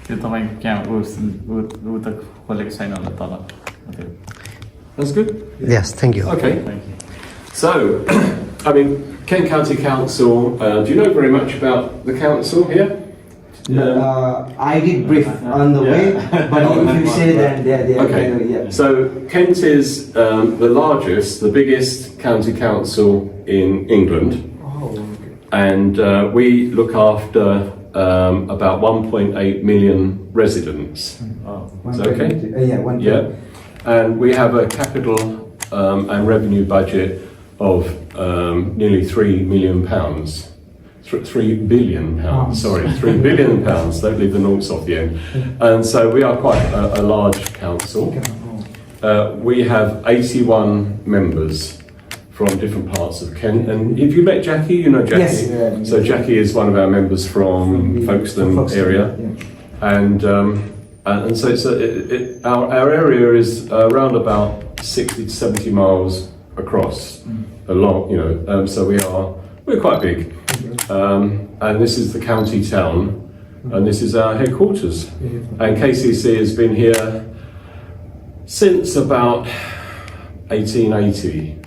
त्यो तपाईँको क्या ऊ त खोलेको छैन होला तल त्यो That's good. Yes, thank you. Okay. Thank you. So, I mean, Kent County Council, do you know very much about the council here? I did brief on the way, but if you say that they're Okay. yeah. So, Kent is the largest, the biggest county council in England, Oh, okay. and we look after about 1.8 million residents. Oh. Is that okay? Yeah, one. Yeah, and we have a capital and revenue budget of nearly £3 million. £3 billion, sorry, £3 billion. Don't leave the noughts off the end. And so we are quite a large council. We have 81 members from different parts of Kent. And if you met Jackie, you know Jackie. Yes. Yeah. So Jackie is one of our members from Folkestone area. Yeah. And so our area is around about 60 to 70 miles across, along, you know, so we're quite big. And this is the county town, and this is our headquarters. And KCC has been here since about 1880.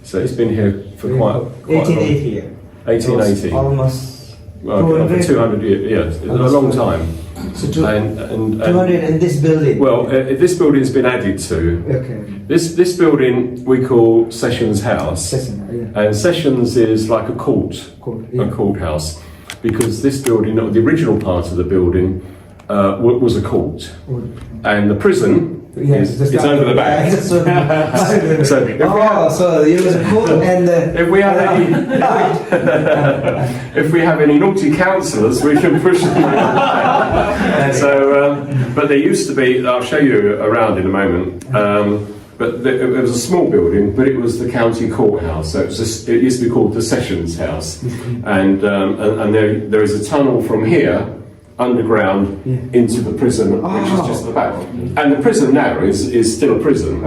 So it's been here for quite 1880. Yeah. 1880. Almost. Well, for 200 years, yeah, it's a long time. So 200 in this building. Well, this building's been added to. Okay. This building we call Sessions House, Yeah. and Sessions is like a court, Court, a yeah. courthouse, because this building, the original part of the building, was a court, and the prison Yes, is over the back. So So it was a court and if we have any, if we have any naughty councillors, we can push them. So, but there used to be. I'll show you around in a moment. But it was a small building, but it was the county courthouse. So it used to be called the Sessions House, and there is a tunnel from here underground into the prison, which is just the back. And the prison now is still a prison,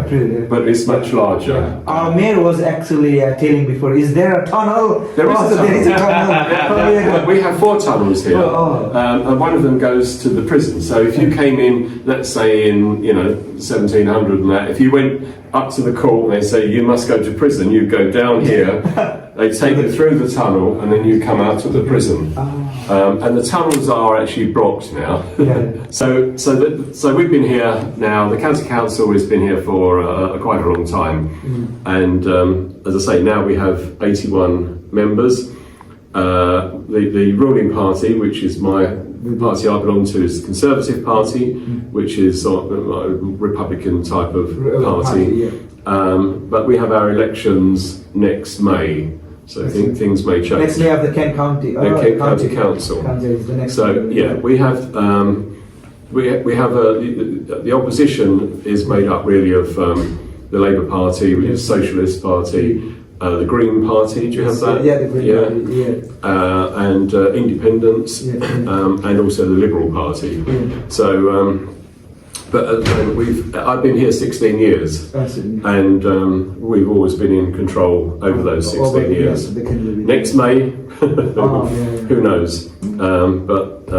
but it's much larger. Our mayor was actually telling before, is there a tunnel? There is a tunnel. There is a tunnel. We have 4 tunnels here, and one of them goes to the prison. So if you came in, let's say in 1700 and that, if you went up to the court and they say you must go to prison, you go down here, they take you through the tunnel, and then you come out of the prison. And the tunnels are actually blocked now. So we've been here now. The county council has been here for quite a long time, and as I say, now we have 81 members. The ruling party, which is the party I belong to, is the Conservative Party, which is a Republican type of party. But we have our elections next May, so I think things may change. Next day of the Kent County. Kent County Council. Is the next So one. yeah, we have the opposition is made up really of the Labour Party, which is the Socialist Party. The Green Party, do you have that? Yeah, the Green Party, yeah. And Independents, and also the Liberal Party. So, I've been here 16 years, and we've always been in control over those 16 years. Next May, who knows? But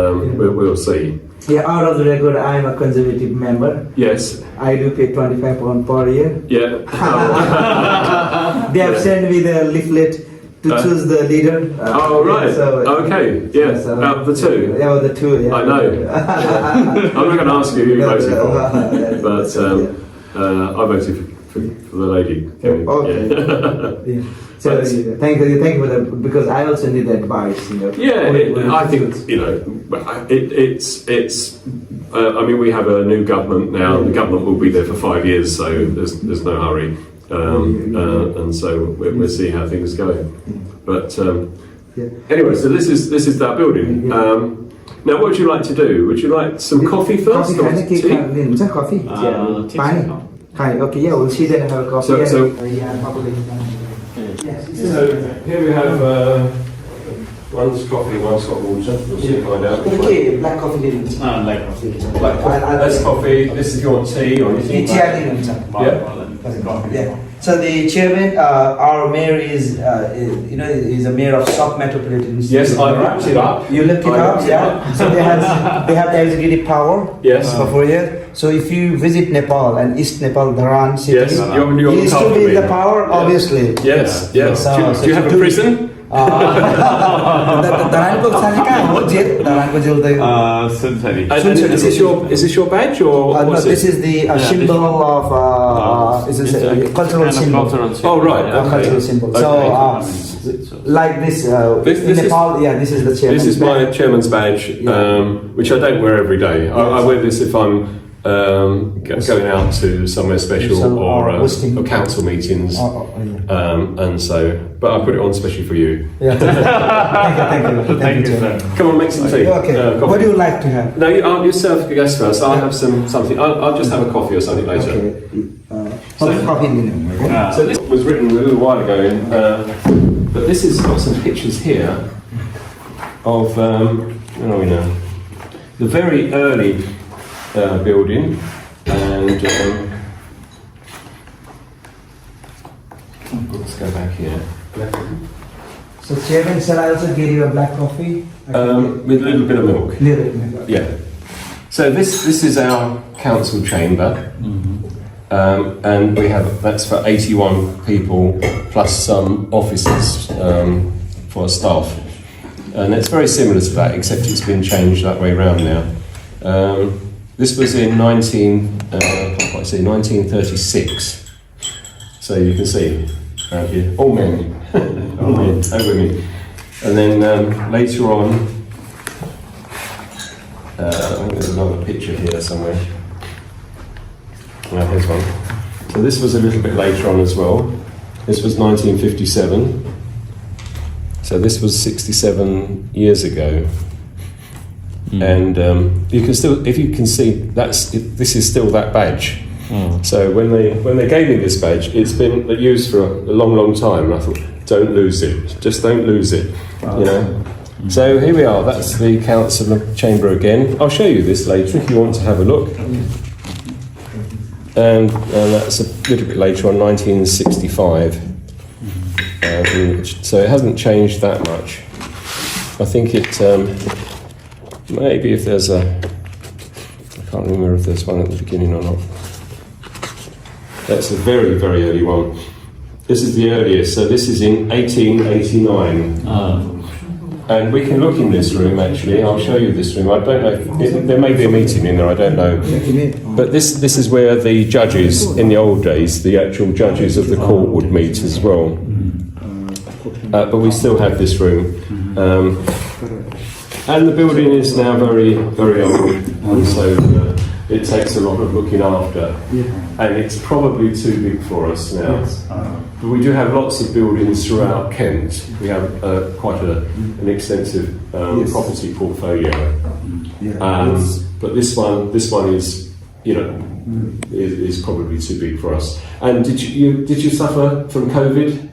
we'll see. Yeah, out of the record, I'm a Conservative member. Yes. I do pay £25 per year. Yeah. They have sent me the leaflet to choose the leader. Oh right. So, okay. Yeah. Out of the 2. Yeah, the 2. Yeah. I know. I'm not going to ask you who you voted for, but I voted for the lady. Okay. Yeah. So thank you for that, because I also need advice. Yeah, I think it's. I mean, we have a new government now. The government will be there for 5 years, so there's no hurry, and so we'll see how things go. But anyway, so this is that building. Now, what would you like to do? Would you like some coffee first? Coffee? Hi. Okay. Yeah, we'll see then and have a coffee. So here we have one's coffee, one's hot water. We'll see, find out. Okay, black coffee. Black coffee. Black coffee. That's coffee. This is if you want tea or anything. Tea. Yeah. Yeah. So the chairman, our mayor is is a mayor of South Metropolitan Institute. Yes, I wrapped it up. You looked it I up, looked it yeah. up. So they have the executive power. Yes. For 4 years. So if you visit Nepal and East Nepal, Dharan city, Yes, you're he is to be in the power, obviously. Yes, yes. So- Do you have a prison? धरानको चाहिँ कहाँ हो jail धरानको jail त Sunsari. And is this your badge or no, what's this it? is the symbol of is It's a a cultural kind of symbol. cultural symbol. Oh, right, A okay. cultural symbol. So, like this, This in is- Nepal, yeah, this is the chairman's This is my badge. chairman's badge, which I don't wear every day. I wear this if I'm going out to somewhere special Some, or hosting. council meetings, Yeah. and so. But I put it on especially for you. Yeah. Thank you, Chairman. Come on, make some tea. Okay. Coffee. What do you like to have? No, you serve the guest first. I'll have something. I'll just have a coffee or something later. Okay. Coffee in the room, okay? So this was written a little while ago, but this has got some pictures here of where are we now? The very early building, and let's go back here. So, Chairman, shall I also give you a black coffee? With a little bit of milk. Little. Yeah. So this is our council chamber, and we have that's for 81 people plus some offices for staff, and it's very similar to that, except it's been changed that way around now. This was in 1936, so you can see around here all men, all men, no women, and then later on. I think there's another picture here somewhere. Well, here's one. So this was a little bit later on as well. This was 1957. So this was 67 years ago. And you can still, if you can see, this is still that badge. So when they gave me this badge, it's been used for a long, long time. And I thought, don't lose it. Just don't lose it. You know. So here we are, that's the council chamber again. I'll show you this later if you want to have a look. And that's a little bit later on, 1965. So it hasn't changed that much. I think it, maybe if there's I can't remember if there's one at the beginning or not. That's a very, very early one. This is the earliest, so this is in 1889. And we can look in this room, actually. I'll show you this room. I don't know, there may be a meeting in there, I don't know. But this is where the judges, in the old days, the actual judges of the court would meet as well. But we still have this room. And the building is now very, very old, and so it takes a lot of looking after. And it's probably too big for us now. But we do have lots of buildings throughout Kent. We have quite an extensive property portfolio. But this one is, is probably too big for us. And did you suffer from COVID?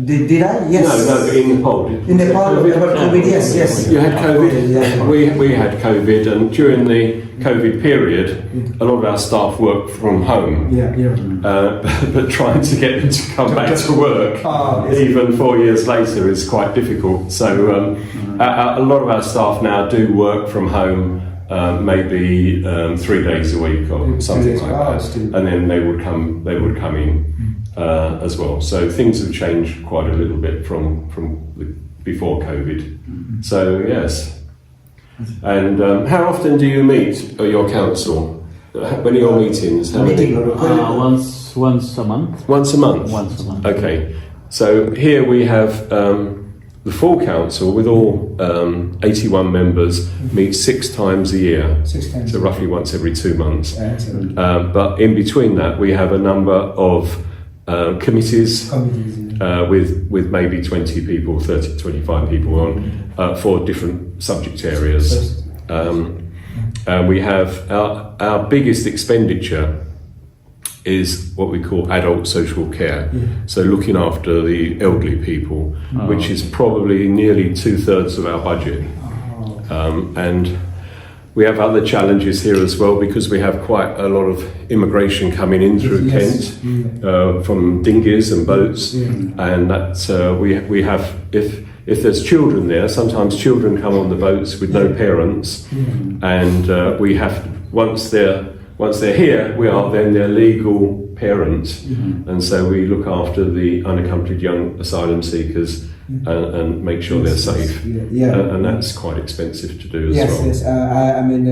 Did I? Yes. No, in Nepal. In Nepal, COVID, yes. You had COVID. Yeah. We had COVID, and during the COVID period, a lot of our staff worked from home. But trying to get them to come back to work, even 4 years later, is quite difficult. So a lot of our staff now do work from home, maybe 3 days a week or something like that, and then they would come in. As well, so things have changed quite a little bit from before COVID. So yes, and how often do you meet at your council? When are your meetings? How many? Once a month. Once a month. Once a month. Okay, so here we have the full council with all 81 members meet 6 times a year. 6 times. So roughly once every 2 months. But in between that, we have a number of committees with maybe 20 people, 30, 25 people on for different subject areas. We have our biggest expenditure is what we call adult social care. So looking after the elderly people, which is probably nearly 2/3 of our budget. And we have other challenges here as well because we have quite a lot of immigration coming in through Kent from dinghies and boats, and that we have if there's children there, sometimes children come on the boats with no parents, and we have once they're here, we are then their legal parents, and so we look after the unaccompanied young asylum seekers and make sure they're safe. And that's quite expensive to do as well. Yes. I mean,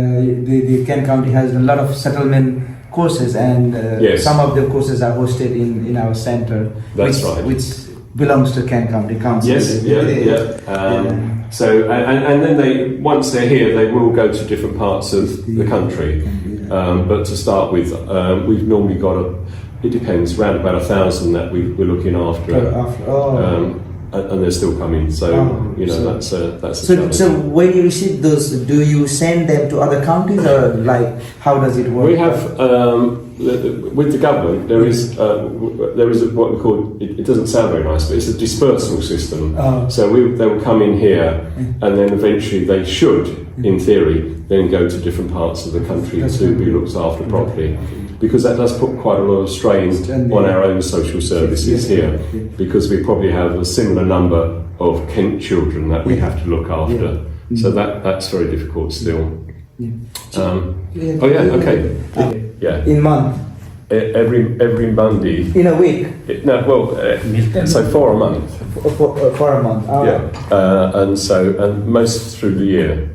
the Kent County has a lot of settlement courses, and some of the courses are hosted in our center. That's right. Which belongs to Kent County Council. Yes, So, and then once they're here, they will go to different parts of the country. But to start with, we've normally got it depends, around about 1,000 that we're looking after. And they're still coming, so that's a challenge. So when you receive those, do you send them to other counties, or like how does it work? We have with the government there is what we call it doesn't sound very nice, but it's a dispersal system. So they will come in here, and then eventually they should, in theory, then go to different parts of the country to be looked after properly. Because that does put quite a lot of strain on our own social services here, because we probably have a similar number of Kent children that we have to look after. So that's very difficult still. In month? Every Monday. In a week? So for a month. For a month. And most through the year.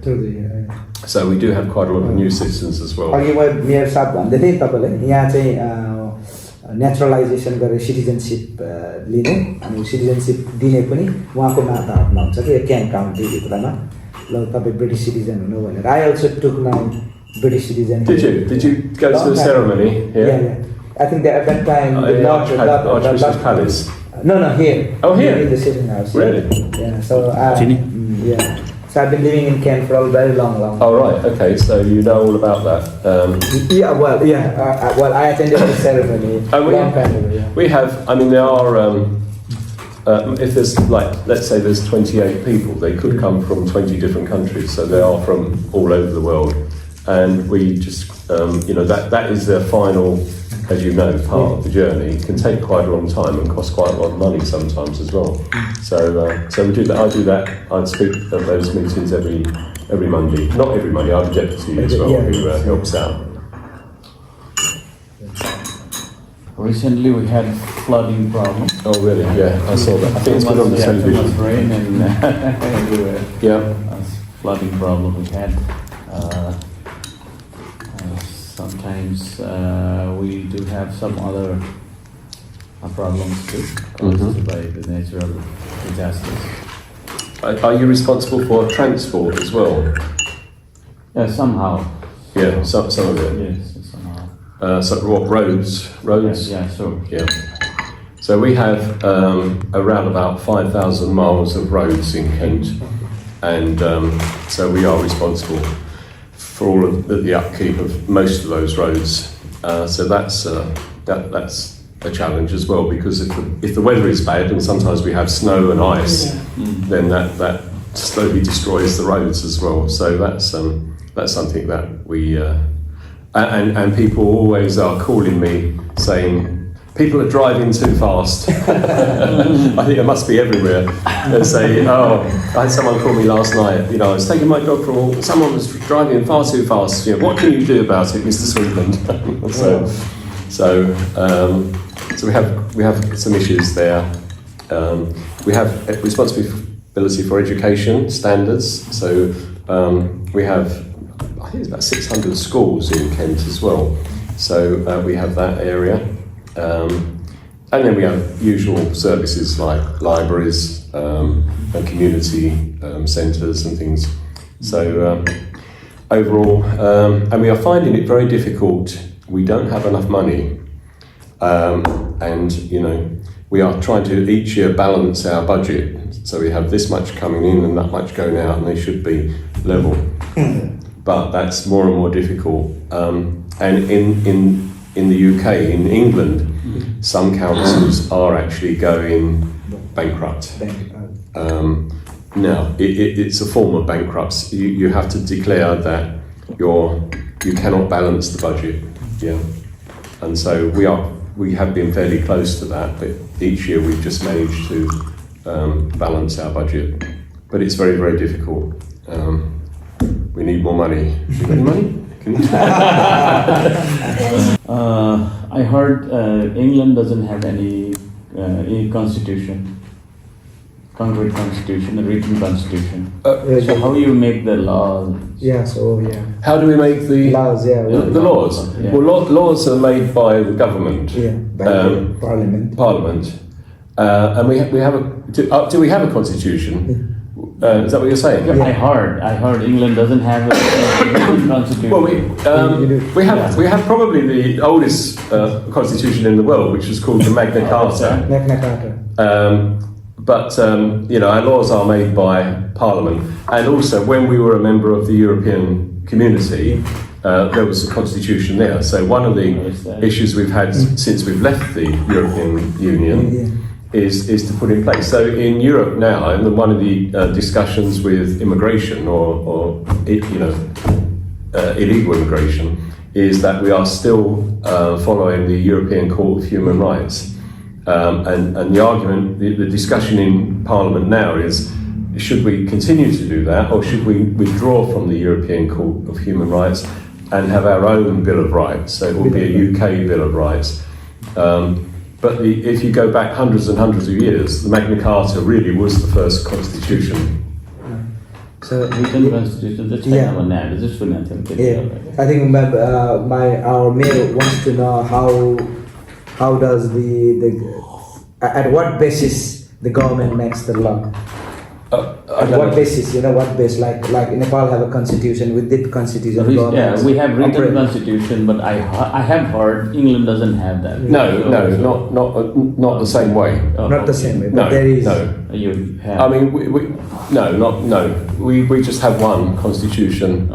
So we do have quite a lot of new citizens as well. अघि mayor साहब भन्दै थिएँ तपाईँले यहाँ चाहिँ नेचुरलाइजेसन गरेर citizenship लिने अनि सिटिजनसिप दिने पनि उहाँको माता हकमा हुन्छ कि क्याम्प काउन्टी भित्रमा ल तपाईँ ब्रिटिस सिटिजन हुनु भनेर I also took my British citizen. Did you go to the ceremony here? Yeah. I think that at that time Archbishop's Palace. No, here. Oh, here in the sitting house. Really? Yeah. So So I've been living in Kent for a very long. Oh right, okay. So you know all about that. Well, I attended the ceremony long time ago. Yeah. We have. I mean, there are. If there's let's say there's 28 people, they could come from 20 different countries. So they are from all over the world, and we just that is their final, as you know, part of the journey. It can take quite a long time and cost quite a lot of money sometimes as well. So we do that. I do that. I speak at those meetings every Monday. Not every Monday. I have a deputy as well who helps out. Recently, we had flooding problem. Oh really? Yeah, I saw that. I think it's been on the television. Too much rain and everywhere. Yeah. Flooding problem we had. Sometimes we do have some other problems too, caused by the natural disasters. Are you responsible for transport as well? Yeah, somehow. Yeah, some of it. Yes, somehow. So what, roads? Yeah, sure. Yeah. So we have around about 5,000 miles of roads in Kent, and so we are responsible for all of the upkeep of most of those roads. So that's a challenge as well, because if the weather is bad, and sometimes we have snow and ice, then that slowly destroys the roads as well. So that's something that we and people always are calling me saying, people are driving too fast. I think it must be everywhere. They say, I had someone call me last night. I was taking my dog for a walk. Someone was driving far too fast. What can you do about it, Mr. Sweetland? So we have some issues there. We have responsibility for education standards. So we have, I think it's about 600 schools in Kent as well. So we have that area. And then we have usual services like libraries and community centres and things. So overall, and we are finding it very difficult. We don't have enough money, and we are trying to each year balance our budget. So we have this much coming in and that much going out, and they should be level. But that's more and more difficult. And in the UK, in England, some councils are actually going bankrupt. Now, it's a form of bankruptcy. You have to declare that you cannot balance the budget. Yeah, and so we have been fairly close to that, but each year we've just managed to balance our budget. But it's very, very difficult. We need more money. You got any money? Can you? I heard England doesn't have any constitution, concrete constitution, a written constitution. So how you make the laws? Yeah, so yeah. How do we make the Laws, yeah. the laws? Yeah. Well, laws are made by the government. Yeah, by the Parliament. Parliament. And we have a. Do we have a constitution? Is that what you're saying? Yeah. I heard England doesn't have a written constitution. Well, we have probably the oldest constitution in the world, which is called the Magna Carta. Magna Carta. But our laws are made by Parliament, and also when we were a member of the European Community, there was a constitution there. So one of the issues we've had since we've left the European Union is to put in place. So in Europe now, and one of the discussions with immigration or illegal immigration is that we are still following the European Court of Human Rights. And the argument, the discussion in Parliament now is, should we continue to do that, or should we withdraw from the European Court of Human Rights and have our own Bill of Rights? So it will be a UK Bill of Rights. But if you go back hundreds and hundreds of years, the Magna Carta really was the first constitution. So written constitution, that's kind of an analysis for nothing. yeah, I think our mayor wants to know how does at what basis the government makes the law? At what basis? What base? Like Nepal have a constitution. With the constitution, yeah, we have written constitution, but I have heard England doesn't have that. Not the same way. Not the same way, but there is. No. You have. I mean, we just have one constitution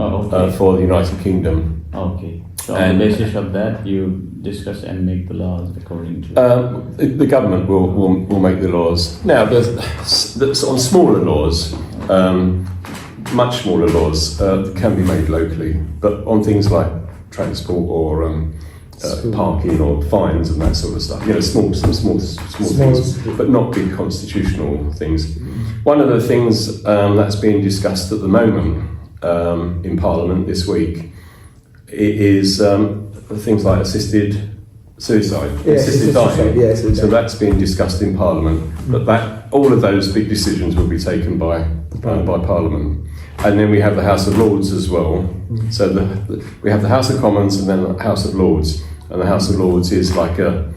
for the United Kingdom. Okay. So on the basis of that, you discuss and make the laws according to. The government will make the laws. Now, on smaller laws, much smaller laws can be made locally, but on things like transport or parking or fines and that sort of stuff, small things, but not big constitutional things. One of the things that's being discussed at the moment in Parliament this week is things like assisted suicide, assisted dying. Yeah, so that's being discussed in Parliament. But all of those big decisions will be taken by Parliament. And then we have the House of Lords as well. So we have the House of Commons and then the House of Lords. And the House of Lords is like a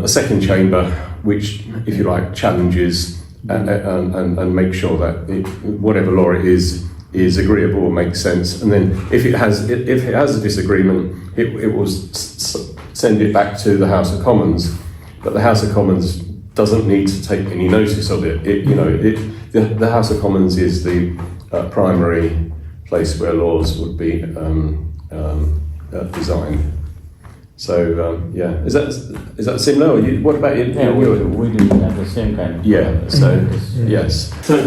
second chamber, which, if you like, challenges and make sure that whatever law it is agreeable or makes sense. And then if it has a disagreement, it will send it back to the House of Commons. But the House of Commons doesn't need to take any notice of it. The House of Commons is the primary place where laws would be designed. So is that similar? What about you? Yeah, we do have the same kind of. Yeah. So yes. So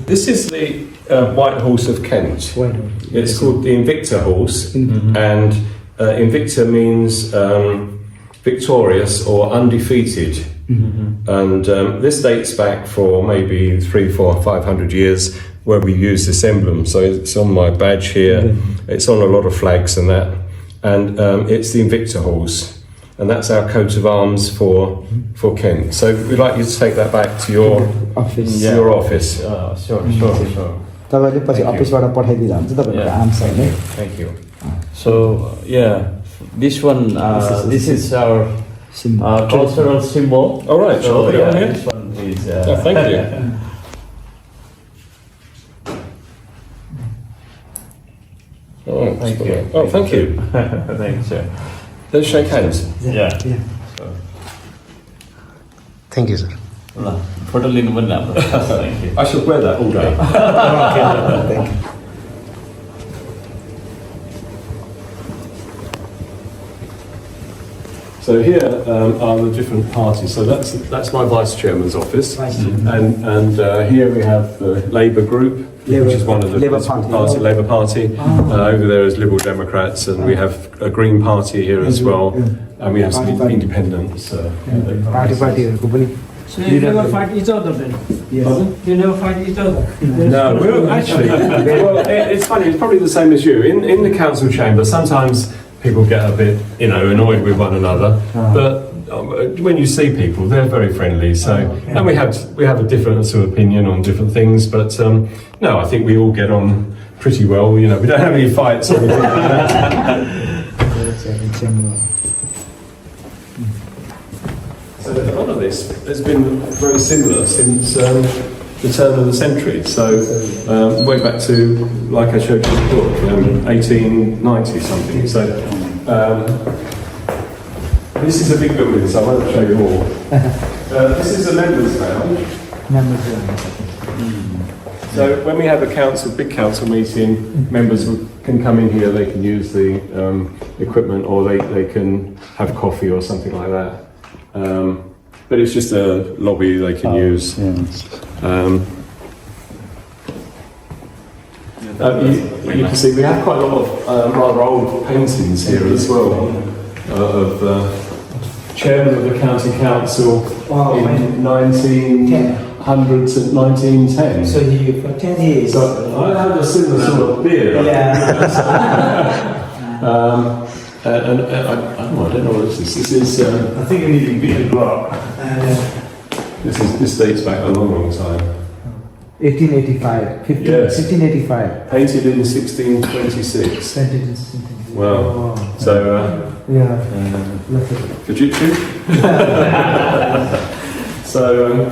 This is the White Horse of Kent. It's called the Invicta horse, and Invicta means victorious or undefeated. And this dates back for maybe 300, 400, 500 years where we use this emblem. So it's on my badge here, it's on a lot of flags and that, and it's the Invicta horse. And that's our coat of arms for Kent. So we'd like you to take that back to your office. Your office. Sure. तपाईँले पछि अफिसबाट पठाइदिँदा हुन्छ तपाईँको arms हैन. Thank you. So this one, this is our cultural symbol. All right. So here. this one is. Thank you. Thank you. Oh, thank you. Thanks, sir. Let's shake hands. Yeah. Thank you, sir. Photo लिनु पनि राम्रो. Thank you. I shall wear that all day. Thank you. So here are the different parties. So that's my vice chairman's office, and here we have the Labour group, which is one of the political parties, Labour Party. Over there is Liberal Democrats, and we have a Green Party here as well, and we have some independents. पार्टीहरूको पनि So you never fight each other then? Pardon? You never fight each other? No, well, actually, well, it's funny. It's probably the same as you. In the council chamber, sometimes people get a bit, annoyed with one another. But when you see people, they're very friendly. So, and we have a difference of opinion on different things. But no, I think we all get on pretty well. We don't have any fights or anything like that. So a lot of this has been very similar since the turn of the century. So way back to, like I showed you before, 1890 something. So this is a big building, so I won't show you all. This is the members' lounge. So when we have a big council meeting, members can come in here. They can use the equipment, or they can have coffee or something like that. But it's just a lobby they can use. You can see we have quite a lot of rather old paintings here as well of chairman of the county council in 1900 to 1910. So you for 10 years. So I had a similar sort of beard. And I don't know what this is. This is. I think you need to beat the grow up. This dates back a long time. 1885. Yes. 1585. Painted in 1626. Wow. So. Fujitsu. So.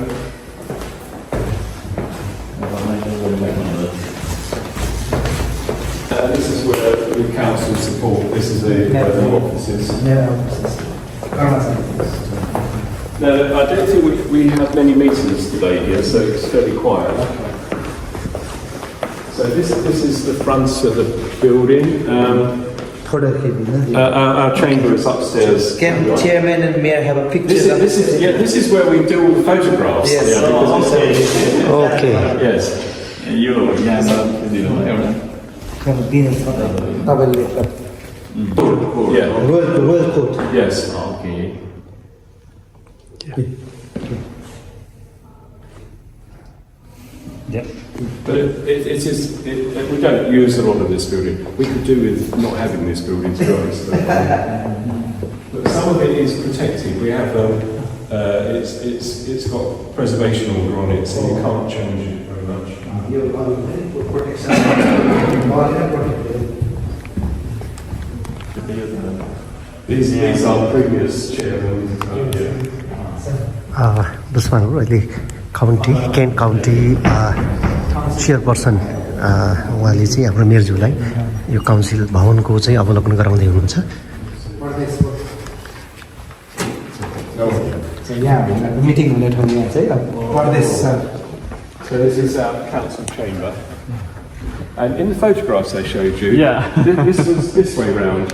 This is where the council support. This is where the offices. Now, I don't think we have many meetings today here, so it's fairly quiet. So this is the front of the building. Our chamber is upstairs. Can chairman and mayor have a picture? This is where we do all the photographs. Yes. Okay. Yes. Royal court. Yes. Okay. Yeah. But we don't use a lot of this building. We could do with not having this building, to be honest. But some of it is protected. We have it's got preservation order on it, so you can't change it very much. These are previous chairmen. This one really Kent County chairperson उहाँले चाहिँ हाम्रो मेयरज्यूलाई यो council भवनको चाहिँ अवलोकन गराउँदै हुनुहुन्छ। Meeting हुने ठाउँ यहाँ चाहिँ परदेश छ। So this is our council chamber. And in the photographs I showed you, this was this way round.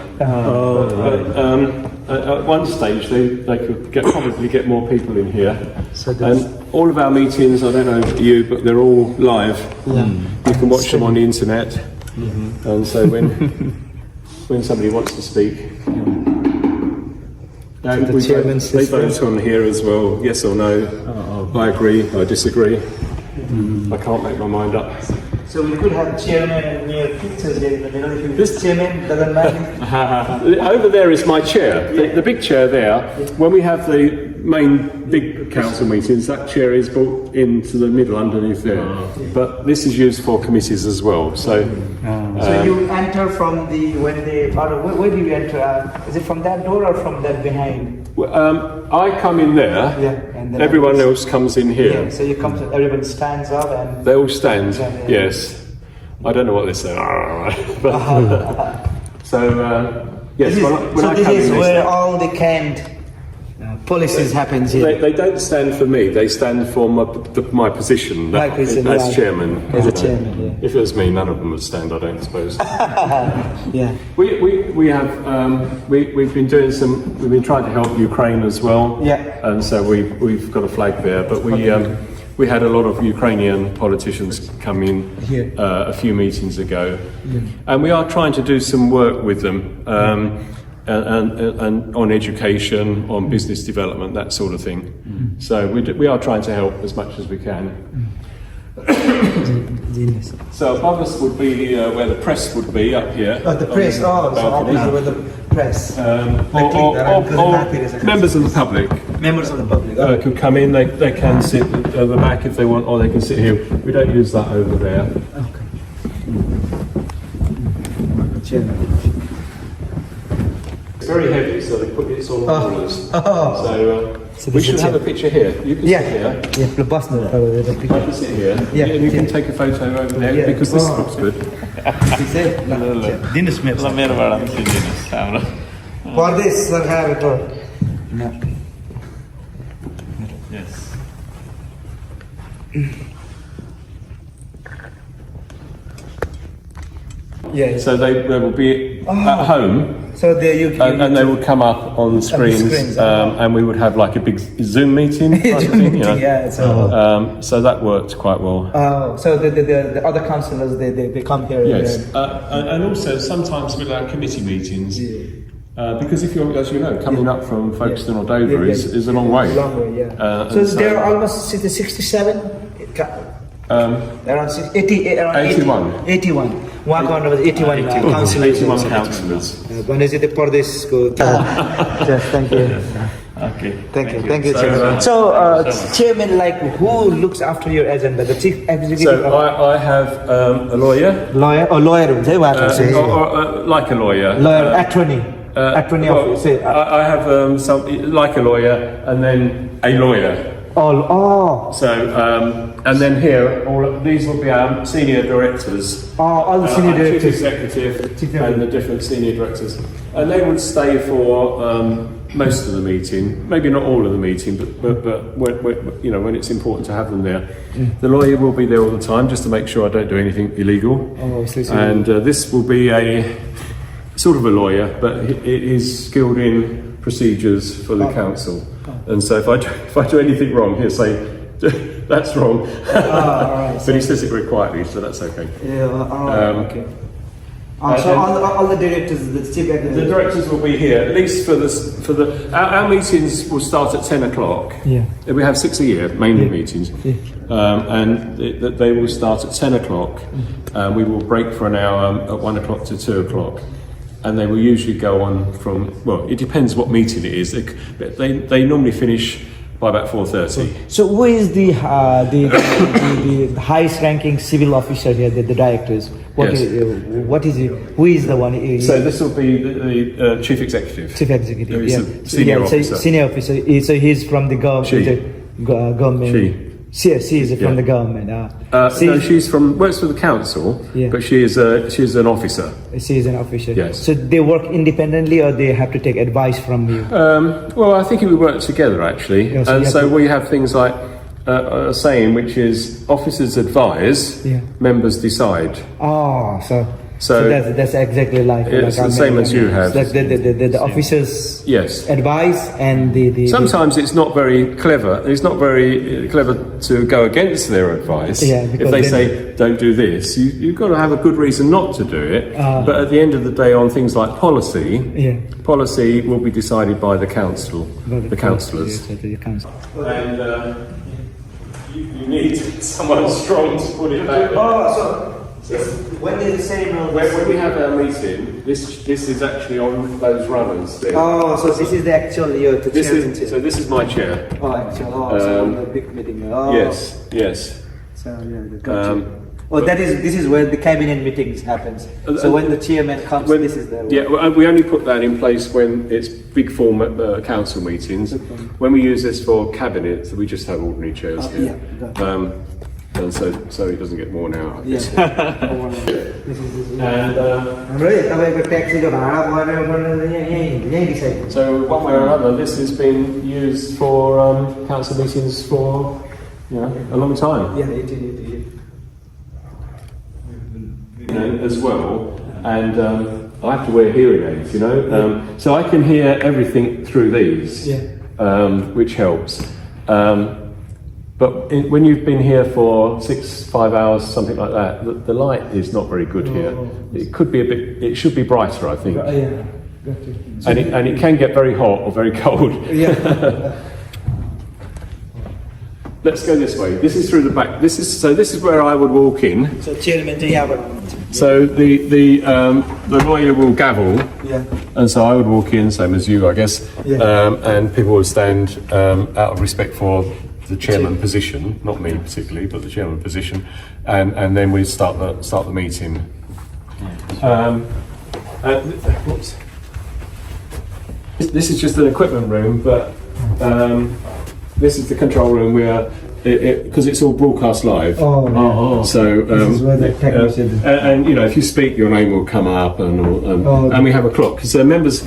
At one stage, they could probably get more people in here. And all of our meetings, I don't know you, but they're all live. You can watch them on the internet. And so when somebody wants to speak, and they vote on here as well, yes or no. I agree, I disagree. I can't make my mind up. So we could have chairman and mayor pictures there in the middle. If this chairman doesn't mind. Over there is my chair. The big chair there. When we have the main big council meetings, that chair is brought into the middle underneath there. But this is used for committees as well. So you enter from where do you enter? Is it from that door or from that behind? I come in there. And then everyone else comes in here. So you come. Everyone stands up and they all stand. Yes. I don't know what they say. But, so yes. This is where all the canned policies happens here. They don't stand for me. They stand for my position, My position, as right. chairman. As a you know. chairman, yeah. If it was me, none of them would stand. I don't suppose. Yeah. We've been doing some. We've been trying to help Ukraine as well. Yeah. And so we've got a flag there. But we had a lot of Ukrainian politicians come in Here. a few meetings ago, and we are trying to do some work with them. And on education, on business development, that sort of thing. So we are trying to help as much as we can. Genius. So above us would be where the press would be, up here. Oh, the press. on the So balcony. obviously with the press. Or members of the public Members of the public. could come in. They can sit at the back if they want, or they can sit here. We don't use that over there. Chairman. It's very heavy, so it's on rollers. Oh. So we should have a picture here. You can sit here. Yeah, the bus now. The I picture. can sit here. Yeah. And you can take a photo over there Yeah. because this Oh. looks good. दिनुस् मेरो मेरोबाट पनि दिनुहोस् हाम्रो परदेश सरकारको Yes. Yeah. So they will be at home. So there you And they would come up on screens, screens, and we would have like a big Zoom meeting. Type of thing, you know. yeah. So that worked quite well. So the other councillors they come here. Yes, and also sometimes with our committee meetings, because if you're, as you know, coming up from Folkestone or Dover is a long way. Long way, yeah. and So there are almost 67. Around 80, around 81. 81. उहाँको अन्डरमा 81 councillors. 81 councillors. भनेपछि चाहिँ प्रदेशको Thank you. Okay. Thank you, Chairman. So, Chairman, like, who looks after your agenda? The chief executive? So I have a lawyer, lawyer हुन्छ है उहाँको चाहिँ or like a lawyer. lawyer, attorney, attorney Well, office. Say, I have some like a lawyer, and then a lawyer. all So, and then here, all of these will be our senior directors. all the senior Chief directors. executive and the different senior directors. And they would stay for most of the meeting, maybe not all of the meeting, but you know, when it's important to have them there. The lawyer will be there all the time just to make sure I don't do anything illegal. And this will be a sort of a lawyer, but he is skilled in procedures for the council. And so if I do anything wrong, he'll say, that's wrong. But he says it very quietly, so that's okay. Okay. So all the directors, the chief executive. The directors will be here, at least our meetings will start at 10 o'clock. Yeah. We have 6 a year, mainly meetings. And they will start at 10 o'clock. We will break for an hour at 1 o'clock to 2 o'clock. And they will usually go on from, well, it depends what meeting it is. They normally finish by about 4:30. So who is the highest ranking civil officer here, the directors? What Yes. is it? Who is the one? So this will be the chief executive. Chief executive. Who is Yeah. the senior officer. So senior officer. So he's from the government. Government. She. She is from the government. No, she's works for the council, Yeah. but she's an officer. She is an officer. Yes. So they work independently, or they have to take advice from you. Well, I think we work together actually, Yeah, so and you so have to- we have things like a saying which is officers advise, Yeah. members decide. So that's exactly like It's like the same as you have. Like the officers Yes. advise and the Sometimes it's not very clever. It's not very clever to go against their advice. Yeah, because if they then- say don't do this, you've got to have a good reason not to do it. But at the end of the day, on things like policy, policy will be decided by the council, the councillors. The council. And you need someone strong to put it back. When the ceremony. When we have our meeting, this is actually on those runners there. So this is the actual This is my chair. So the big meeting. Yes. So this is where the cabinet meetings happens. So when the chairman comes, this is the. Yeah, we only put that in place when it's big format council meetings. When we use this for cabinet, we just have ordinary chairs here. and so he doesn't get worn out. This is And हाम्रो तपाईको ट्याक्सीको भाडा बढेर यही decide so one way or another, this has been used for council meetings for a long time. 1888 As well, and I have to wear hearing aids, so I can hear everything through these, which helps. But when you've been here for 5 hours, something like that, the light is not very good here. It could be it should be brighter, I think. And it can get very hot or very cold. Let's go this way. This is through the back. This is where I would walk in. So chairman चाहिँ यहाँबाट So the lawyer will gavel, and so I would walk in, same as you, I guess, and people would stand out of respect for the chairman position, not me particularly, but the chairman position, and then we'd start the meeting. Whoops. This is just an equipment room, but this is the control room where. Because it's all broadcast live. So this is where the technician and if you speak, your name will come up, and we have a clock because members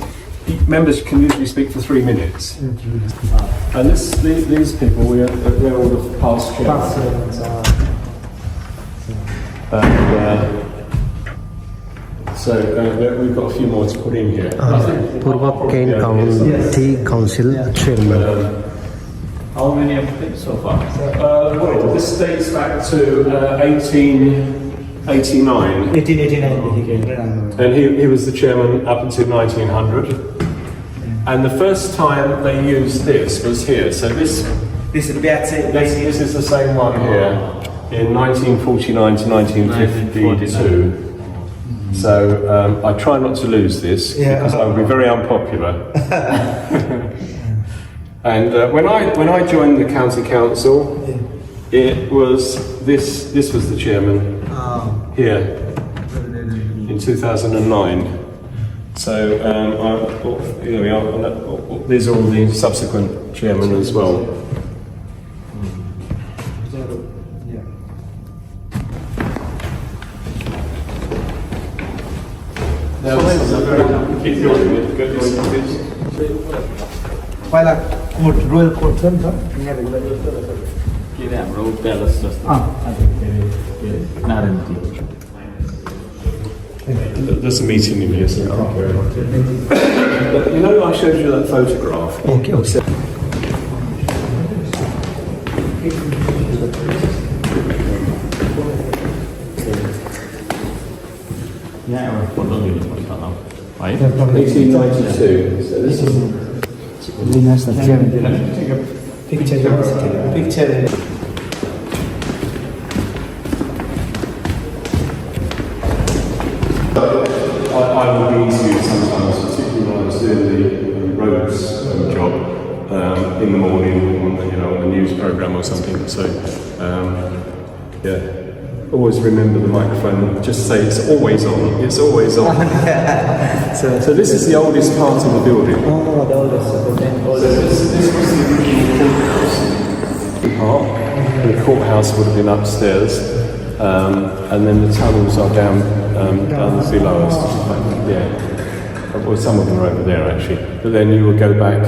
can usually speak for 3 minutes. And these people, they're all the past chairmen. So we've got a few more to put in here. पूर्व Kent county council chairman How many of them so far? Well, this dates back to 1889. 1889 And he was the chairman up until 1900. And the first time they used this was here. So this This is the same one here in 1949 to 1952. So I try not to lose this because I would be very unpopular. And when I joined the county council, it was this was the chairman here in 2009. So here we are. These are all the subsequent chairmen as well. Now, this is a very keep going. पहिला court royal court छ नि त के अरे हाम्रो palace जस्तो Narayan T There's a meeting in here, so but I showed you that photograph. Okay. यहाँ एउटा फोटो दिनुपर्छ होला है 1892. So this is. Picture. I would be interviewed sometimes, particularly when I was doing the roads job in the morning on a news program or something. So always remember the microphone. Just say it's always on. It's always on. So this is the oldest part of the building. The oldest. So this was the original courthouse. The courthouse would have been upstairs, and then the tunnels are down below us. Well, some of them are over there actually. But then you would go back.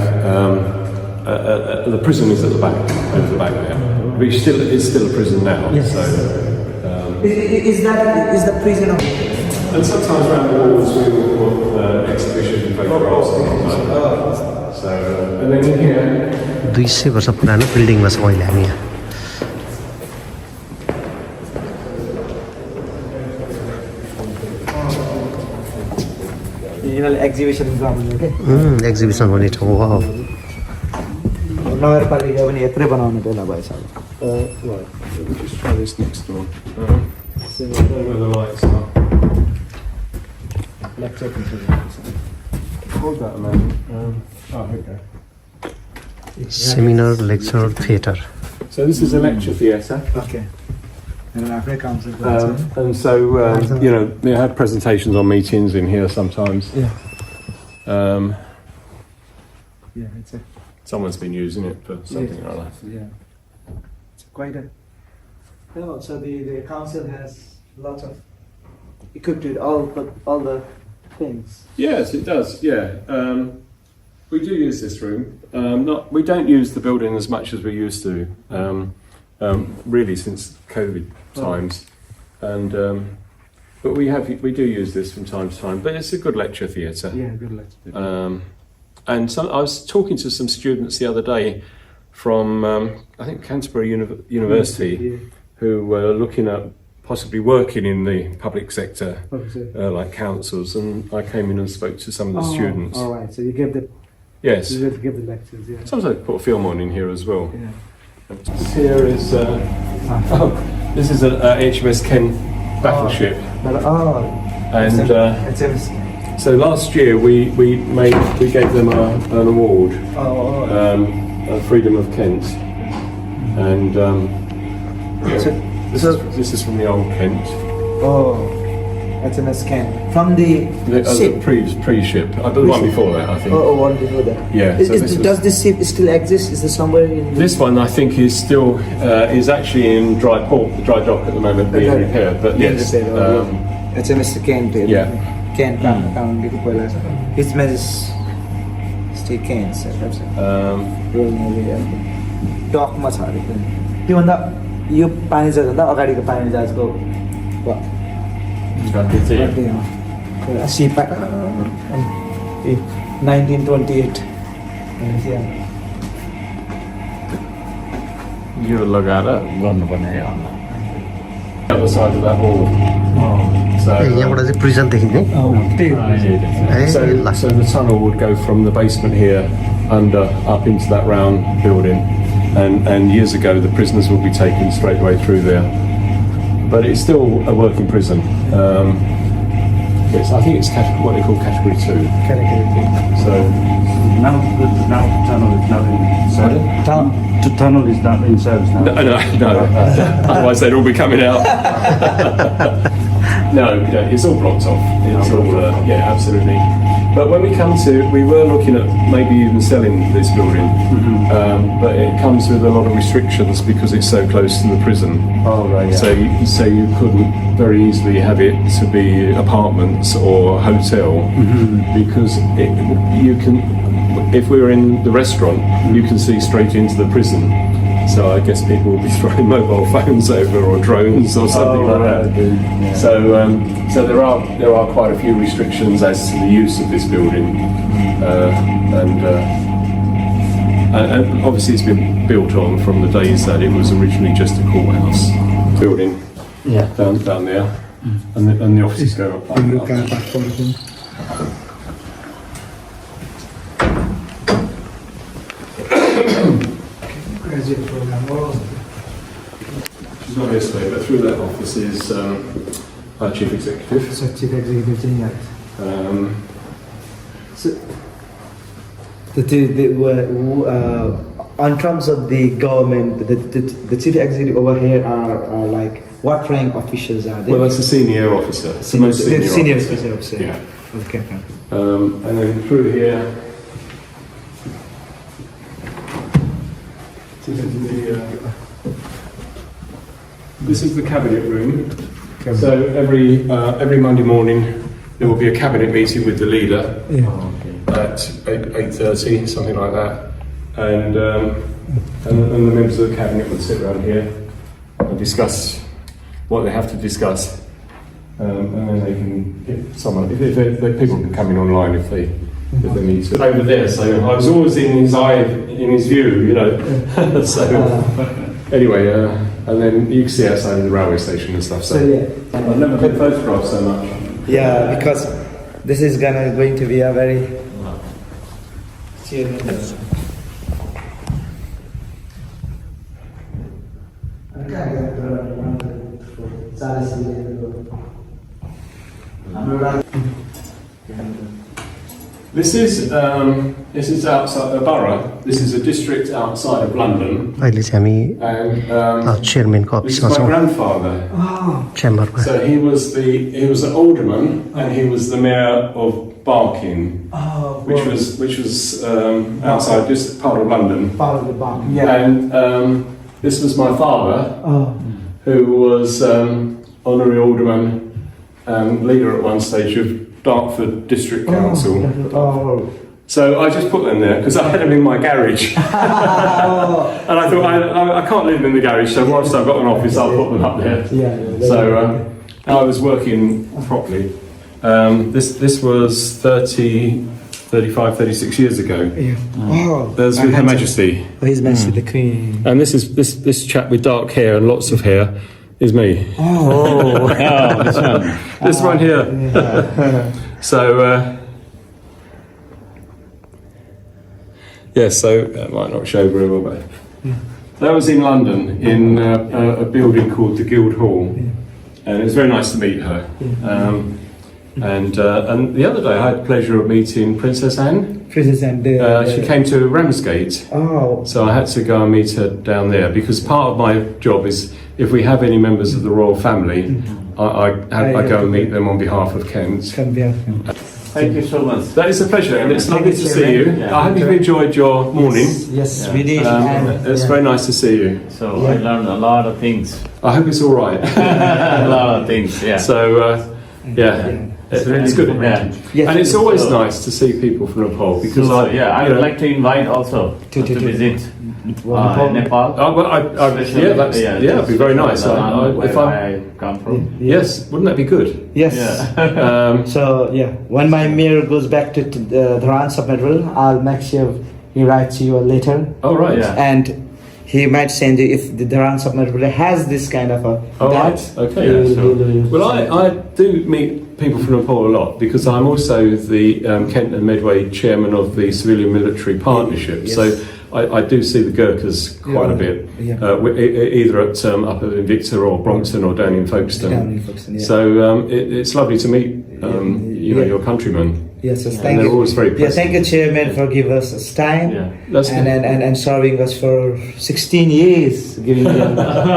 The prison is at the back, over the back there. But it's still a prison now. Yes. So. Is the prison of... And sometimes around the walls we will put exhibition photographs and things like that. So, and then in here... 200 वर्ष पुरानो बिल्डिङमा छौँ अहिले हामी यहाँ exhibition गर्नु के exhibition हुने ठाउँ हो नगरपालिका पनि यत्रै बनाउनु बेला भएछ अब Just try this next door. Where the lights are. Hold that a moment. Okay. Seminar lecture theatre So this is a lecture theatre. Okay आफ्नै council And so, they have presentations on meetings in here sometimes. it's Someone's been using it for something like that. quite a No, so the council has lots of equipped with all the things. Yes, it does. Yeah, we do use this room. We don't use the building as much as we used to. Really, since COVID times, and but we do use this from time to time. But it's a good lecture theatre. Yeah, good luck. And I was talking to some students the other day from I think Canterbury University, who were looking at possibly working in the public sector, like councils, and I came in and spoke to some of the students. All right, so you give the Yes. you give the lectures, yeah. Sometimes I put a film on in here as well. Yeah. Here is this is a HMS Kent battleship, and so last year we gave them an award, Freedom of Kent, and this is from the old Kent. HMS Kent from the ship. Pre-ship, the one before that, I think. One before that. Yeah. So Does this ship still exist? Is there somewhere in this one? I think is still is actually in dry dock at the moment, being repaired. But yes, HMS Kent. Yeah. Kent काम देखो पहिला इसमें stay Kent sir डकमा छ अरे पनि त्योभन्दा यो पानी जहाजभन्दा अगाडिको पानी जहाजको सिप 1928 यो लगाएर गर्नुपर्ने है अन्त other side of that wall. So, यहाँबाट चाहिँ प्रिजन देखिने so the tunnel would go from the basement here under up into that round building, and years ago the prisoners would be taken straight away through there. But it's still a working prison. I think it's what they call category 2. So Now the tunnel is not in service. The tunnel is not in service now. no. Otherwise they'd all be coming out. No, it's all blocked off. It's all yeah, absolutely. But when we were looking at maybe even selling this building, but it comes with a lot of restrictions because it's so close to the prison. Oh right. Yeah. So you couldn't very easily have it to be apartments or hotel because you can. If we were in the restaurant, you can see straight into the prison. So I guess people will be throwing mobile phones over or drones or something like that. Yeah. So there are quite a few restrictions as to the use of this building, and obviously it's been built on from the days that it was originally just a courthouse building. Yeah. Down there, and the offices go up. graduate program. She's not here today, but through that office is our chief executive. So chief executive चाहिँ यहाँ. So on terms of the government, the chief executive over here are like what rank officials are they? Well, that's the senior officer. It's the most senior officer. Yeah. Okay. And then through here. This is the cabinet room. So every Monday morning there will be a cabinet meeting with the leader at 8:30, something like that, and the members of the cabinet would sit around here and discuss what they have to discuss, and then they can get someone. If people can come in online if they need to. Over there, so I was always in his view, you know. So anyway, and then you can see outside of the railway station and stuff. So yeah, I've never been photographed so much. Yeah, because this is going to be a very This is outside the borough. This is a district outside of London. अहिले चाहिँ हामी And चेयरम्यानको this is अफिसमा my छौँ grandfather. च्याम्बरमा. So he was an alderman, and he was the mayor of Barking, which was outside this part of London. Part of the bank. Yeah. And this was my father, who was honorary alderman and leader at one stage of Dartford District Council. Oh. So I just put them there because I had them in my garage. And I thought, I can't leave them in the garage, so whilst I've got an office, I'll put them up there. So I was working properly. This was 35, 36 years ago. There's with Her Majesty. His Majesty the Queen. And this is this chap with dark hair and lots of hair is me. Oh, this one. This one here. So so I might not show very well, but that was in London in a building called the Guildhall, and it was very nice to meet her. And the other day I had the pleasure of meeting Princess Anne. Princess Anne. She came to Ramsgate. Oh. So I had to go and meet her down there because part of my job is if we have any members of the royal family, I go and meet them on behalf of Kent. Thank you so much. That is a pleasure, and it's lovely to see you. I hope you've enjoyed your morning. Yes, we did. It's very nice to see you. So I learned a lot of things. I hope it's all right. A lot of things, yeah. So, it's good. Yeah. Yes, And it's always nice to see people from Nepal because So, I would like to invite also to visit Nepal. Oh, well, it'd be very nice. If I come from. Yes, wouldn't that be good? Yes. Yeah. When my mayor goes back to Dharan submetro, I'll make sure he writes you a letter, Oh, right. Yeah. and he might send you if the Dharan submetro has this kind of a. Oh, right. Okay. Well, I do meet people from Nepal a lot because I'm also the Kent and Medway chairman of the Civilian Military Partnership. Yes. So I do see the Gurkhas quite a bit, either at up at Invicta or Brompton or down in Folkestone. So it's lovely to meet your countrymen. Yes, And thank they're you. always very Yeah, pleasant. thank you, Chairman, for giving us this time That's good. and serving us for 16 years, giving your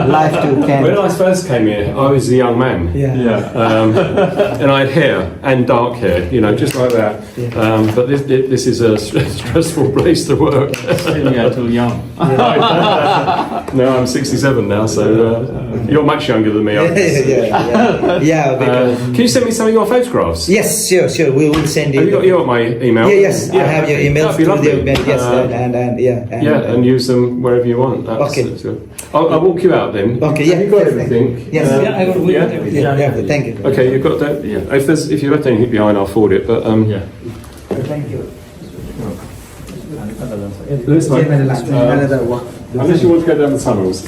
life to Kent. When I first came here, I was a young man. And I had hair and dark hair, just like that. But this is a stressful place to work. Still, you're too young. No, I'm 67 now, so you're much younger than me. Because, Can you send me some of your photographs? yes, sure. We will send Have you got my email? Yes, I have your email. That'd be lovely. Yes, and use them wherever you want. Okay. That's good. I'll walk you out then. Okay, Have you got everything? Yes. I will wait everything. Thank you. Okay, you've got that. Yeah. If you left anything behind, I'll forward it. But Thank you. listen, unless you want to go down the tunnels.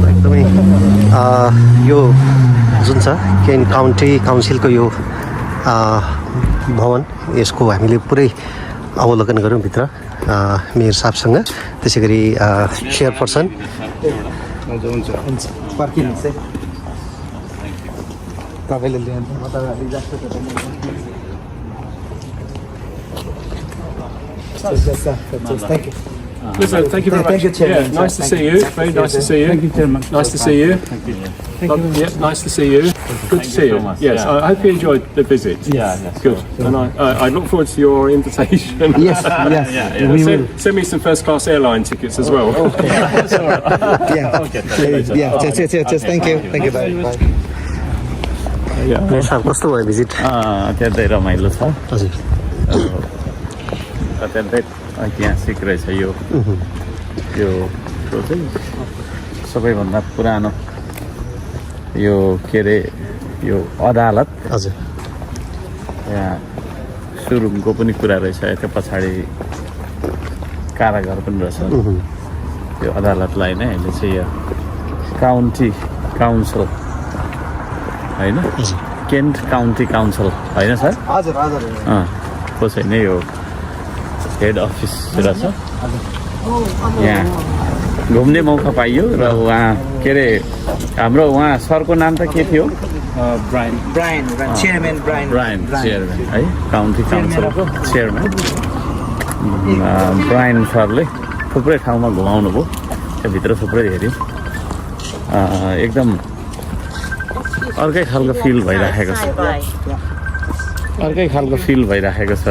एकदमै यो जुन छ केन county काउन्सिलको यो भवन यसको हामीले पुरै अवलोकन गऱ्यौँ भित्र mayor साहबसँग त्यसै गरी चेयरपर्सन तपाईँले ल्याउनु म त Thank you. Listen, thank you very much. Thank you, Chairman. Yeah, nice to see you. Very nice to see you. Thank you, Chairman. Nice to see you. Yeah, nice to see you. Good to see you. so much. Yes, Yeah. I hope you enjoyed the visit. Yes. Good. And I look forward to your invitation. Yes. We will. Send me some first class airline tickets as well. Cheers. Thank you. Bye. Mayor साहब कस्तो भयो visit अत्यन्तै रमाइलो छ हजुर अत्यन्तै ऐतिहासिक रहेछ यो चाहिँ सबैभन्दा पुरानो यो के अरे यो अदालत हजुर यहाँ सुरुङको पनि कुरा रहेछ यता पछाडि कारागार पनि रहेछ यो अदालतलाई नै अहिले चाहिँ यो काउन्टी काउन्सिल होइन केन्ट काउन्टी काउन्सिल होइन सर हजुर को चाहिँ नै यो हेड अफिस रहेछ यहाँ घुम्ने मौका पाइयो र उहाँ के अरे हाम्रो उहाँ सरको नाम त के थियो Brian, Chairman Brian. Brian chairman है काउन्टी काउन्सिलको चेयरम्यान ब्रायन सरले थुप्रै ठाउँमा घुमाउनु भयो त्यहाँभित्र थुप्रै हेऱ्यौँ एकदम अर्कै खालको फिल भइराखेको छ अर्कै खालको फिल भइराखेको छ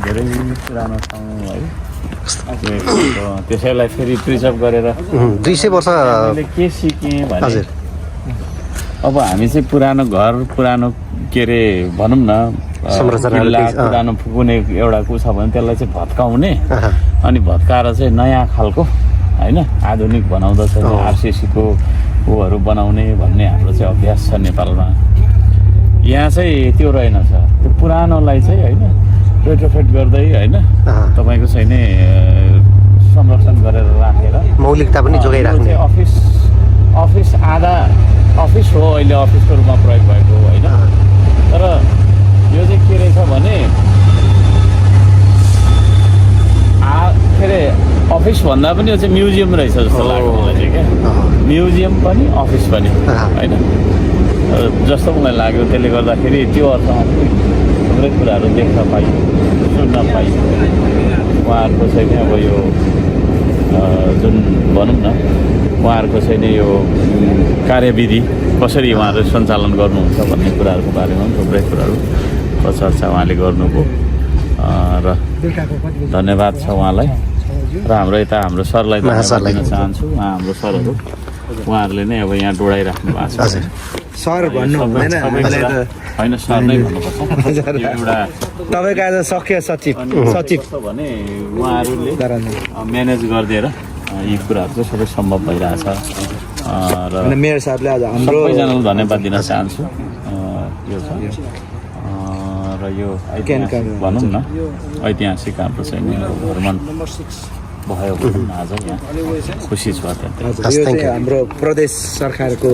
धेरै पुरानो ठाउँ है त्यसैलाई फेरि प्रिजर्भ गरेर 200 वर्ष के सिकेँ भने हजुर अब हामी चाहिँ पुरानो घर पुरानो के अरे भनौँ न किल्ला पुरानो फुकुने एउटा को छ भने त्यसलाई चाहिँ भत्काउने अनि भत्काएर चाहिँ नयाँ खालको होइन आधुनिक बनाउँदछ आरसिसीको ऊहरू बनाउने भन्ने हाम्रो चाहिँ अभ्यास छ नेपालमा यहाँ चाहिँ त्यो रहेनछ त्यो पुरानोलाई चाहिँ होइन रेट्रोफिट गर्दै होइन तपाईँको चाहिँ नि संरक्षण गरेर राखेर मौलिकता पनि जोगाइराख्ने अफिस आधा अफिस हो अहिले अफिसको रूपमा प्रयोग भएको होइन तर यो चाहिँ के रहेछ भने के अरे अफिस भन्दा पनि यो चाहिँ म्युजियम रहेछ जस्तो लाग्यो मलाई चाहिँ क्या म्युजियम पनि अफिस पनि होइन जस्तो मलाई लाग्यो त्यसले गर्दाखेरि त्यो अर्थमा पनि थुप्रै कुराहरू देख्न पाइयो सुन्न पाइयो उहाँहरूको चाहिँ नि अब यो जुन भनौँ न उहाँहरूको चाहिँ नि यो कार्यविधि कसरी उहाँहरू सञ्चालन गर्नुहुन्छ भन्ने कुराहरूको बारेमा पनि थुप्रै कुराहरू चर्चा उहाँले गर्नुभयो र धन्यवाद छ उहाँलाई र हाम्रो यता हाम्रो सरलाई धन्यवाद दिन चाहन्छु उहाँ हाम्रो सरहरू उहाँहरूले नै अब यहाँ डोडाइराख्नु भएको छ सर भन्नु हुँदैन होइन सर नै भन्नुपर्छ एउटा तपाईँको आज सख्य सचिव भने उहाँहरूले म्यानेज गरिदिएर यी कुराहरू चाहिँ सबै सम्भव भइरहेछ र मेयर साहबले आज हाम्रो सबैजनालाई धन्यवाद दिन चाहन्छु यो छ र यो ऐतिहासिक भनौँ न ऐतिहासिक हाम्रो चाहिँ भ्रमण भयो भनौँ न आज यहाँ खुसी छु अत्यन्तै हाम्रो प्रदेश सरकारको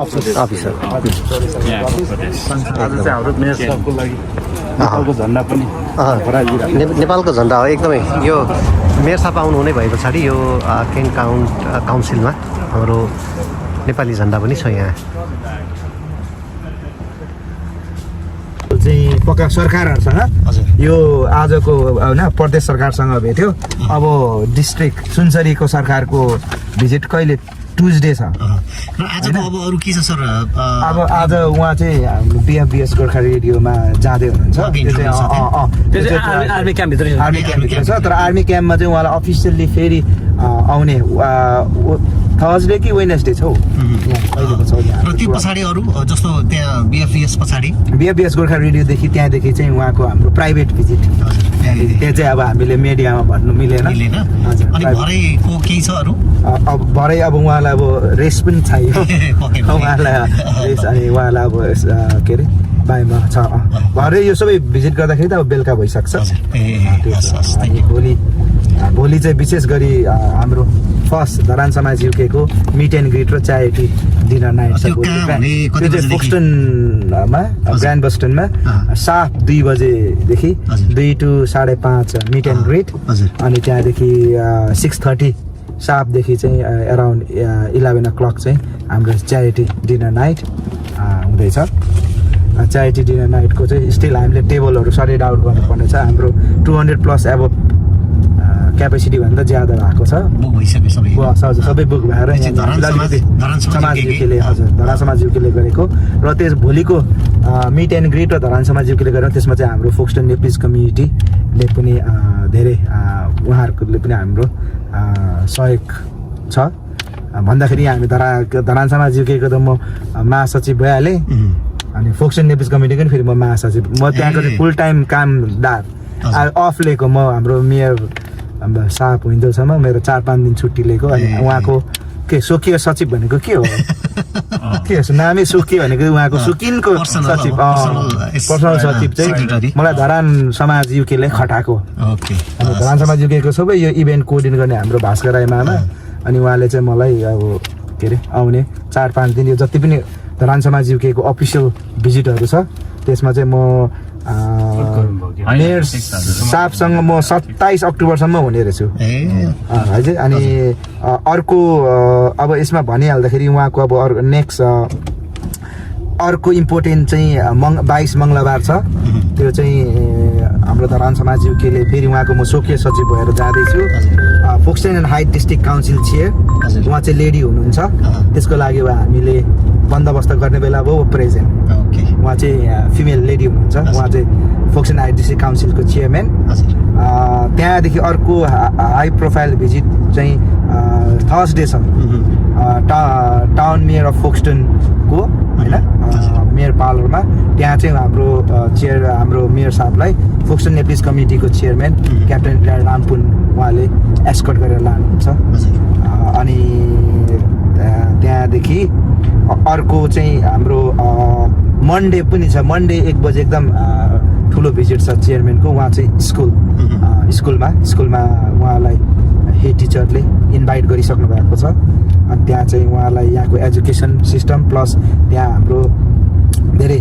अफिसर हाम्रो मेयर साहबको लागि नेपालको झन्डा पनि नेपालको झन्डा हो एकदमै यो मेयर साहब आउनुहुने भए पछाडि यो केन काउन्सिलमा हाम्रो नेपाली झन्डा पनि छ यहाँ चाहिँ पक्का सरकारहरूसँग यो आजको होइन प्रदेश सरकारसँग भेट्यो अब डिस्ट्रिक्ट सुनसरीको सरकारको भिजिट कहिले ट्युजडे छ र आजको अब अरू के छ सर अब आज उहाँ चाहिँ हाम्रो बिएफबिएस गोर्खा रेडियोमा जाँदै हुनुहुन्छ आर्मी क्याम्पभित्र छ तर आर्मी क्याम्पमा चाहिँ उहाँलाई अफिसियल्ली फेरि आउने थर्सडे कि वेडनेसडे छ हौ र त्यो पछाडि अरू जस्तो त्यहाँ बिएफबिएस गोर्खा रेडियोदेखि त्यहाँदेखि चाहिँ उहाँको हाम्रो प्राइभेट भिजिट त्यहाँ चाहिँ अब हामीले मिडियामा भन्नु मिलेन अब भरे अब उहाँलाई अब रेस्ट पनि चाहियो उहाँलाई रेस्ट अनि उहाँलाई अब के अरे बाइमा छ भरे यो सबै भिजिट गर्दाखेरि त अब बेलुका भइसक्छ भोलि चाहिँ विशेष गरी हाम्रो फर्स्ट धरान समाज युकेको मिट एन्ड ग्रिट र चायटी डिनर नाइट छ त्यो चाहिँ बोस्टनमा ग्रान्ड बोस्टनमा 7:02 बजेदेखि 2 to 5:30 मिट एन्ड ग्रिट अनि त्यहाँदेखि 6:30 सापदेखि चाहिँ अराउन्ड 11 o'clock चाहिँ हाम्रो चायटी डिनर नाइट हुँदैछ चायटी डिनर नाइटको चाहिँ स्टिल हामीले टेबलहरू सर्टेड आउट गर्नुपर्ने छ हाम्रो 200+ एबभ क्यापेसिटी भन्दा ज्यादा भएको छ सबै बुक भएर समाज युकेले हजुर धरान समाज युकेले गरेको र त्यस भोलिको मिट एन्ड ग्रिट र धरान समाज युकेले गरेर त्यसमा चाहिँ हाम्रो फोक्सटन नेप्लिज कम्युनिटीले पनि धेरै उहाँहरूले पनि हाम्रो सहयोग छ भन्दाखेरि हामी धरान समाज युकेको त म महासचिव भइहालेँ अनि फोक्सटन नेप्लिज कम्युनिटीको पनि फेरि म महासचिव म त्यहाँको चाहिँ फुल टाइम कामदार अफ लिएको म हाम्रो मेयर साहब हिन्दूसम्म मेरो 4-5 दिन छुट्टी लिएको अनि उहाँको के स्वकीय सचिव भनेको के हो के हो नामै स्वकीय भनेको उहाँको सुकिनको सचिव पर्सनल सचिव चाहिँ मलाई धरान समाज युकेले खटाएको अनि धरान समाज युकेको सबै यो इभेन्ट कोअर्डिनेट गर्ने हाम्रो भास्कर राई मामा अनि उहाँले चाहिँ मलाई अब के अरे आउने 4-5 दिन यो जति पनि धरान समाज युकेको अफिसियल भिजिटहरू छ त्यसमा चाहिँ म मेयर साहबसँग म 27 अक्टोबरसम्म हुने रहेछु हजुर अनि अर्को अब यसमा भनिहाल्दाखेरि उहाँको अब नेक्स्ट अर्को इम्पोर्टेन्ट चाहिँ 22 मङ्गलबार छ त्यो चाहिँ हाम्रो धरान समाजज्यूले फेरि उहाँको म स्वकीय सचिव भएर जाँदैछु Folkestone and Hythe district council chair उहाँ चाहिँ लेडी हुनुहुन्छ त्यसको लागि हामीले बन्दोबस्त गर्ने बेला भयो प्रेजेन्ट उहाँ चाहिँ फिमेल लेडी हुनुहुन्छ उहाँ चाहिँ फोक्सटेन हाइट डिस्ट्रिक्ट काउन्सिलको चेयरम्यान त्यहाँदेखि अर्को हाई प्रोफाइल भिजिट चाहिँ थर्सडे छ टाउन मेयर अफ फोक्सटनको होइन मेयर पार्लरमा त्यहाँ चाहिँ हाम्रो मेयर साहबलाई फोक्सटन नेप्लिस कमिटीको चेयरम्यान क्याप्टेन रामपुन उहाँले एस्कर्ट गरेर लानुहुन्छ अनि त्यहाँदेखि अर्को चाहिँ हाम्रो मन्डे पनि छ मन्डे 1 बजे एकदम ठुलो भिजिट छ चेयरम्यानको उहाँ चाहिँ स्कुलमा उहाँलाई हेड टिचरले इन्भाइट गरिसक्नु भएको छ अनि त्यहाँ चाहिँ उहाँलाई यहाँको एजुकेसन सिस्टम प्लस त्यहाँ हाम्रो धेरै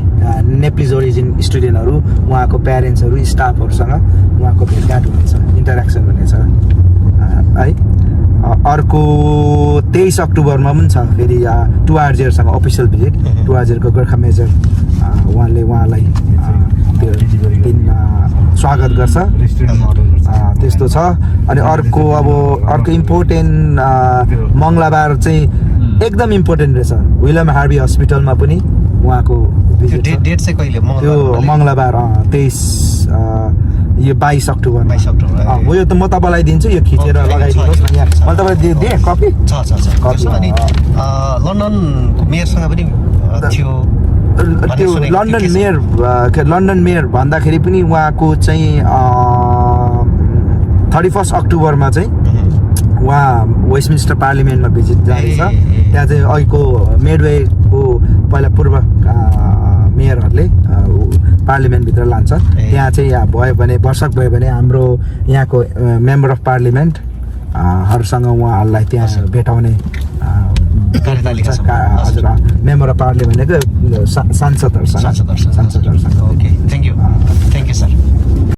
नेप्लिज ओरिजिन स्टुडेन्टहरू उहाँको प्यारेन्ट्सहरू स्टाफहरूसँग उहाँको भेटघाट हुनेछ इन्टरेक्सन हुनेछ है अर्को 23 अक्टोबरमा पनि छ फेरि टुआरजेरसँग अफिसियल भिजिट टुआरजेरको गोर्खा मेजर उहाँलाई स्वागत गर्छ त्यस्तो छ अनि अर्को इम्पोर्टेन्ट मङ्गलबार चाहिँ एकदम इम्पोर्टेन्ट रहेछ विलियम हार्भी हस्पिटलमा पनि उहाँको भिजिट डेट चाहिँ कहिले त्यो मङ्गलबार 23 यो 22 अक्टोबरमा हो यो त म तपाईँलाई दिन्छु यो खिचेर लगाइदिनुहोस् न यहाँ मैले तपाईँलाई दिएँ कपी अनि लन्डनको मेयरसँग पनि थियो त्यो लन्डन मेयर भन्दाखेरि पनि उहाँको चाहिँ 31 अक्टोबरमा चाहिँ उहाँ वेस्टमिन्स्टर पार्लिमेन्टमा भिजिट जाँदैछ त्यहाँ चाहिँ अहिलेको मेडवेको पहिला पूर्व मेयरहरूले पार्लिमेन्टभित्र लान्छ त्यहाँ चाहिँ भयो भने वर्षक भयो भने हाम्रो यहाँको मेम्बर अफ पार्लिमेन्ट हरूसँग उहाँहरूलाई त्यहाँ भेटाउने हजुर मेम्बर अफ पार्लिमेन्टको सांसदहरूसँग ओके थ्याङ्क यू सर